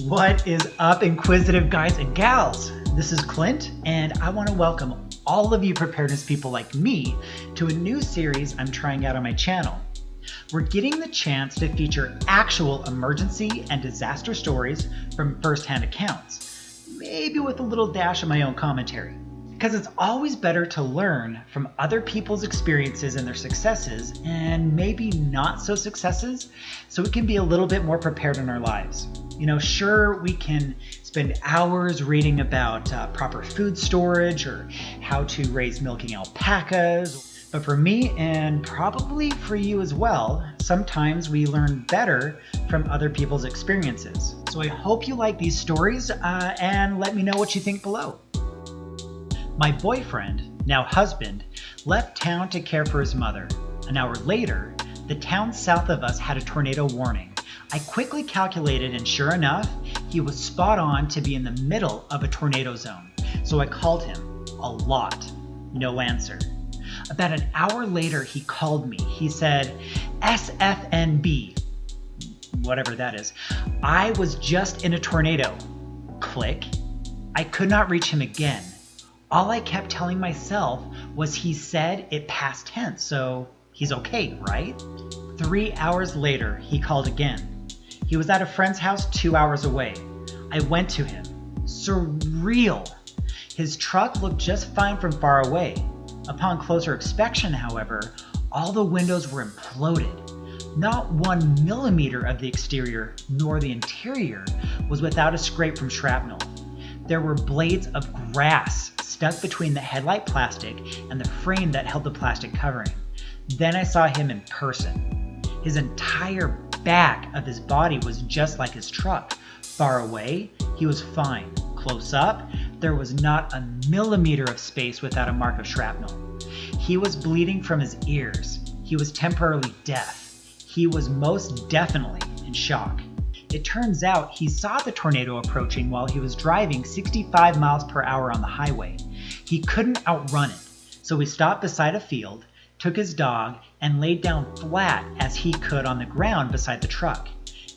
What is up, inquisitive guys and gals? This is Clint, and I want to welcome all of you preparedness people like me to a new series I'm trying out on my channel. We're getting the chance to feature actual emergency and disaster stories from first-hand accounts, maybe with a little dash of my own commentary. Because it's always better to learn from other people's experiences and their successes, and maybe not so successes, so we can be a little bit more prepared in our lives. Sure, we can spend hours reading about proper food storage or how to raise milking alpacas, but for me, and probably for you as well, sometimes we learn better from other people's experiences. So I hope you like these stories, and let me know what you think below. My boyfriend, now husband, left town to care for his mother. An hour later, the town south of us had a tornado warning. I quickly calculated, and sure enough, he was spot on to be in the middle of a tornado zone. So I called him a lot. No answer. About an hour later, he called me. He said, SFNB, whatever that is. I was just in a tornado. Click. I could not reach him again. All I kept telling myself was he said it past tense, so he's okay, right? 3 hours later, he called again. He was at a friend's house 2 hours away. I went to him. Surreal. His truck looked just fine from far away. Upon closer inspection, however, all the windows were imploded. Not 1 millimeter of the exterior nor the interior was without a scrape from shrapnel. There were blades of grass stuck between the headlight plastic and the frame that held the plastic covering. Then I saw him in person. His entire back of his body was just like his truck. Far away, he was fine. Close up, there was not a millimeter of space without a mark of shrapnel. He was bleeding from his ears. He was temporarily deaf. He was most definitely in shock. It turns out he saw the tornado approaching while he was driving 65 miles per hour on the highway. He couldn't outrun it, so he stopped beside a field, took his dog, and laid down flat as he could on the ground beside the truck.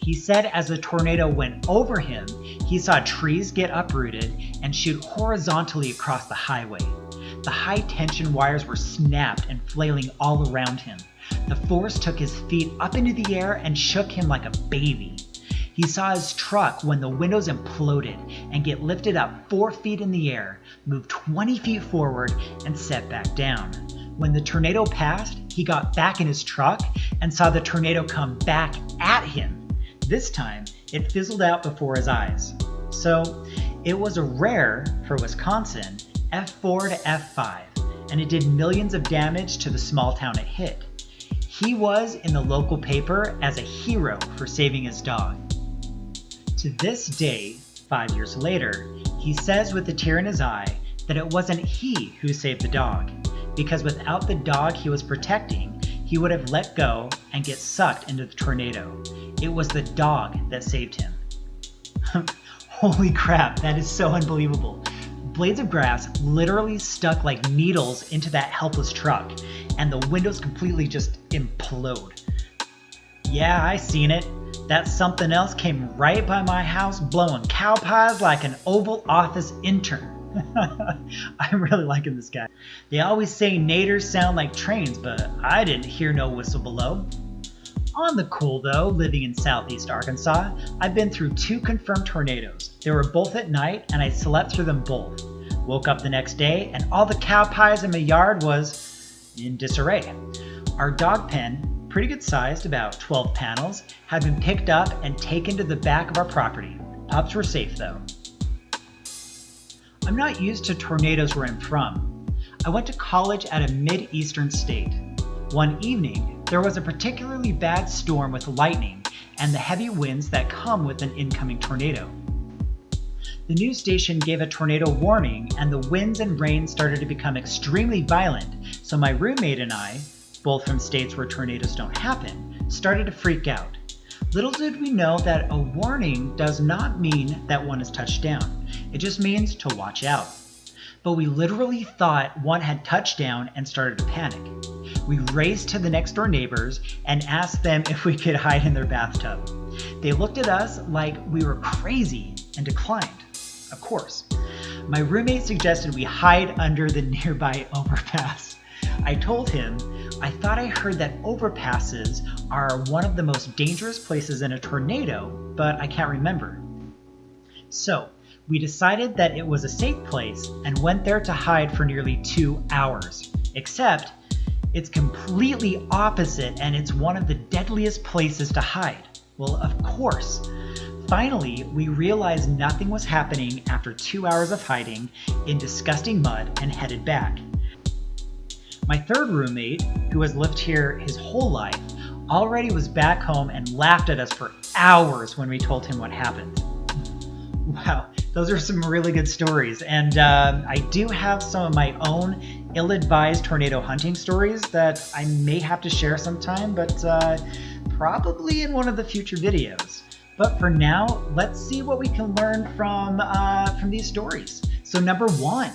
He said as the tornado went over him, he saw trees get uprooted and shoot horizontally across the highway. The high-tension wires were snapped and flailing all around him. The force took his feet up into the air and shook him like a baby. He saw his truck when the windows imploded and get lifted up 4 feet in the air, move 20 feet forward, and set back down. When the tornado passed, he got back in his truck and saw the tornado come back at him. This time, it fizzled out before his eyes. So, it was a rare, for Wisconsin, F4 to F5, and it did millions of damage to the small town it hit. He was in the local paper as a hero for saving his dog. To this day, 5 years later, he says with a tear in his eye that it wasn't he who saved the dog, because without the dog he was protecting, he would have let go and get sucked into the tornado. It was the dog that saved him. Holy crap, that is so unbelievable. Blades of grass literally stuck like needles into that helpless truck, and the windows completely just implode. Yeah, I seen it. That something else came right by my house blowing cow pies like an Oval Office intern. I'm really liking this guy. They always say naders sound like trains, but I didn't hear no whistle below. On the cool though, living in southeast Arkansas, I've been through 2 confirmed tornadoes. They were both at night and I slept through them both. Woke up the next day and all the cow pies in my yard was in disarray. Our dog pen, pretty good sized, about 12 panels, had been picked up and taken to the back of our property. Pups were safe though. I'm not used to tornadoes where I'm from. I went to college at a mid-eastern state. One evening, there was a particularly bad storm with lightning and the heavy winds that come with an incoming tornado. The news station gave a tornado warning and the winds and rain started to become extremely violent, so my roommate and I, both from states where tornadoes don't happen, started to freak out. Little did we know that a warning does not mean that one is touched down. It just means to watch out. But we literally thought one had touched down and started to panic. We raced to the next door neighbors and asked them if we could hide in their bathtub. They looked at us like we were crazy and declined. Of course. My roommate suggested we hide under the nearby overpass. I told him I thought I heard that overpasses are one of the most dangerous places in a tornado, but I can't remember. So we decided that it was a safe place and went there to hide for nearly 2 hours. Except it's completely opposite and it's one of the deadliest places to hide. Well, of course. Finally, we realized nothing was happening after 2 hours of hiding in disgusting mud and headed back. My third roommate, who has lived here his whole life, already was back home and laughed at us for hours when we told him what happened. Wow, those are some really good stories. And I do have some of my own ill-advised tornado hunting stories that I may have to share sometime, but probably in one of the future videos. But for now, let's see what we can learn from these stories. So number one,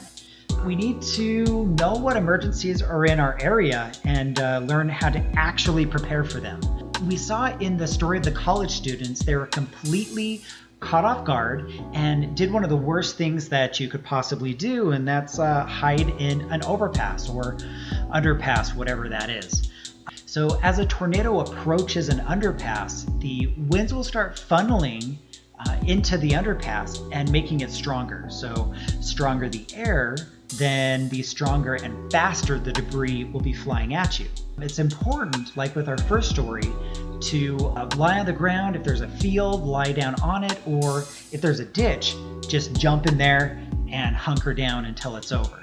we need to know what emergencies are in our area and learn how to actually prepare for them. We saw in the story of the college students, they were completely caught off guard and did one of the worst things that you could possibly do, and that's hide in an overpass or underpass, whatever that is. So as a tornado approaches an underpass, the winds will start funneling into the underpass and making it stronger. So stronger the air, then the stronger and faster the debris will be flying at you. It's important, like with our first story, to lie on the ground. If there's a field, lie down on it, or if there's a ditch, just jump in there and hunker down until it's over.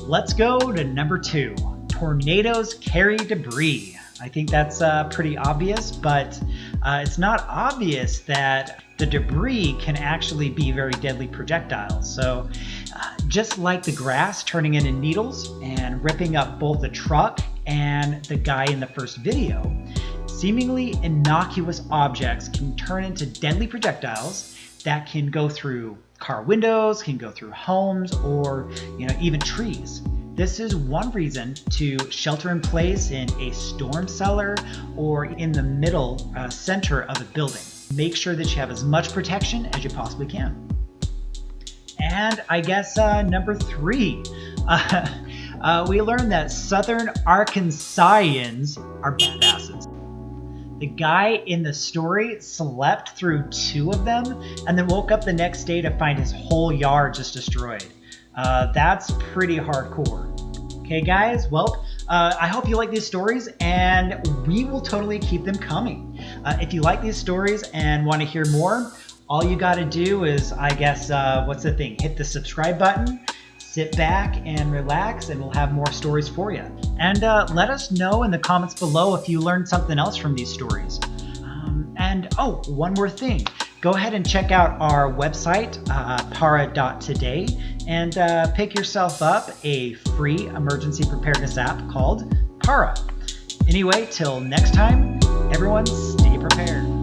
Let's go to number two. Tornadoes carry debris. I think that's pretty obvious, but it's not obvious that the debris can actually be very deadly projectiles. So just like the grass turning into needles and ripping up both the truck and the guy in the first video, seemingly innocuous objects can turn into deadly projectiles that can go through car windows, can go through homes, or even trees. This is one reason to shelter in place in a storm cellar or in the middle center of a building. Make sure that you have as much protection as you possibly can. And I guess number three, we learned that Southern Arkansasians are badasses. The guy in the story slept through 2 of them and then woke up the next day to find his whole yard just destroyed. That's pretty hardcore. Okay, guys, well, I hope you like these stories, and we will totally keep them coming. If you like these stories and want to hear more, all you got to do is, I guess, what's the thing? Hit the subscribe button, sit back and relax, and we'll have more stories for you. And let us know in the comments below if you learned something else from these stories. And one more thing. Go ahead and check out our website, para.today, and pick yourself up a free emergency preparedness app called Para. Anyway, till next time, everyone stay prepared.